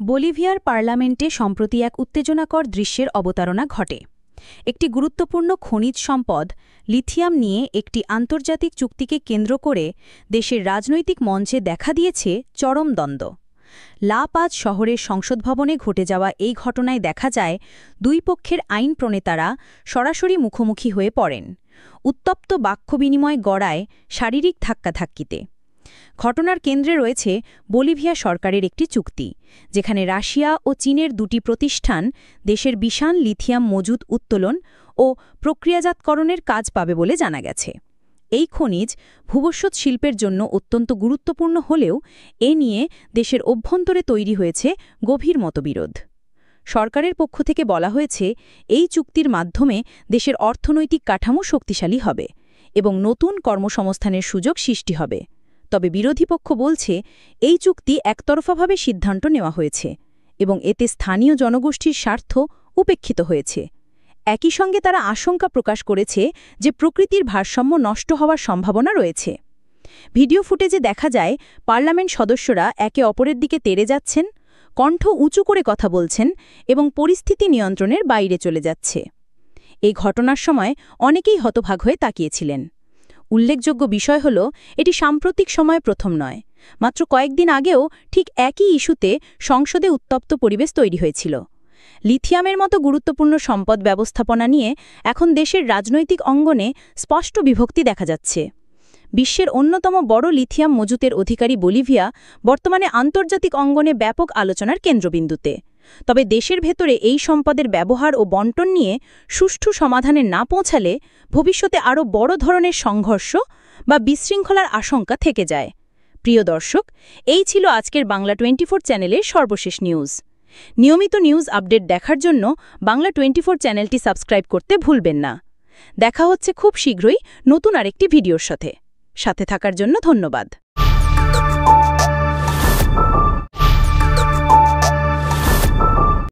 বলিভিয়ার পার্লামেন্টে সম্প্রতি এক উত্তেজনাকর দৃশ্যের অবতারণা ঘটে। একটি গুরুত্বপূর্্ণ খনিজ সম্পদ লিথিয়াম নিয়ে একটি আন্তর্জাতিক চুক্তিকে কেন্দ্র করে দেশের রাজনৈতিক মঞ্চে দেখা দিয়েছে চরম দ্বন্দ্ব। লা পাজ শহরের সংসদ ভবনে ঘটে যাওয়া এই ঘটনায় দেখা যায় দুই পক্ষের আইন প্রণেতারা সরাসরি মুখোমুখি হয়ে পড়েন, উত্তপ্ত বাক্য বিনিময় গড়ায় শারীরিক ধাক্কাধাক্কিতে। ঘটনার কেন্দ্রে রয়েছে বলিভিয়া সরকারের একটি চুক্তি, যেখানে রাশিয়া ও চীনের দুটি প্রতিষ্ঠান দেশের বিশাল লিথিয়াম মজুদ উত্তোলন ও প্রক্রিয়াজাতকরণের কাজ পাবে বলে জানা গেছে। এই খনিজ ভূবস্যৎ শিল্পের জন্য অত্যন্ত গুরুত্বপূর্ণ হলেও এ নিয়ে দেশের অভ্যন্তরে তৈরি হয়েছে গভীর মতবিরোধ। সরকারের পক্ষ থেকে বলা হয়েছে, এই চুক্তির মাধ্যমে দেশের অর্থনৈতিক কাঠামো শক্তিশালী হবে এবং নতুন কর্মসংস্থানের সুযোগ সৃষ্টি হবে। তবে বিরোধী পক্ষ বলছে, এই চুক্তি একতরফাভাবে সিদ্ধান্ত নেওয়া হয়েছে এবং এতে স্থানীয় জনগোষ্ঠীর স্বার্থ উপেক্ষিত হয়েছে। একই সঙ্গে তারা আশঙ্কা প্রকাশ করেছে যে প্রকৃতির ভারসাম্য নষ্ট হওয়ার সম্ভাবনা রয়েছে। ভিডিও ফুটেজে দেখা যায় পার্লামেন্ট সদস্যরা একে অপরের দিকে তেড়ে যাচ্ছেন, কণ্ঠ উঁচু করে কথা বলছেন এবং পরিস্থিতি নিয়ন্ত্রণের বাইরে চলে যাচ্ছে। এই ঘটনার সময় অনেকেই হতভাগ হয়ে তাকিয়েছিলেন। উল্লেখযোগ্য বিষয় হল, এটি সাম্প্রতিক সময়ে প্রথম নয়। মাত্র কয়েকদিন আগেও ঠিক একই ইস্যুতে সংসদে উত্তপ্ত পরিবেশ তৈরি হয়েছিল। লিথিয়ামের মতো গুরুত্বপূর্ণ সম্পদ ব্যবস্থাপনা নিয়ে এখন দেশের রাজনৈতিক অঙ্গনে স্পষ্ট বিভক্তি দেখা যাচ্ছে। বিশ্বের অন্যতম বড় লিথিয়াম মজুতের অধিকারী বলিভিয়া বর্তমানে আন্তর্জাতিক অঙ্গনে ব্যাপক আলোচনার কেন্দ্রবিন্দুতে। তবে দেশের ভেতরে এই সম্পদের ব্যবহার ও বণ্টন নিয়ে সুষ্ঠু সমাধানে না পৌঁছালে ভবিষ্যতে আরও বড় ধরনের সংঘর্ষ বা বিশৃঙ্খলার আশঙ্কা থেকে যায়। প্রিয় দর্শক, এই ছিল আজকের বাংলা 24 চ্যানেলের সর্বশেষ নিউজ। নিয়মিত নিউজ আপডেট দেখার জন্য বাংলা 24 চ্যানেলটি সাবস্ক্রাইব করতে ভুলবেন না। দেখা হচ্ছে খুব শীঘ্রই নতুন আরেকটি ভিডিওর সাথে থাকার জন্য ধন্যবাদ।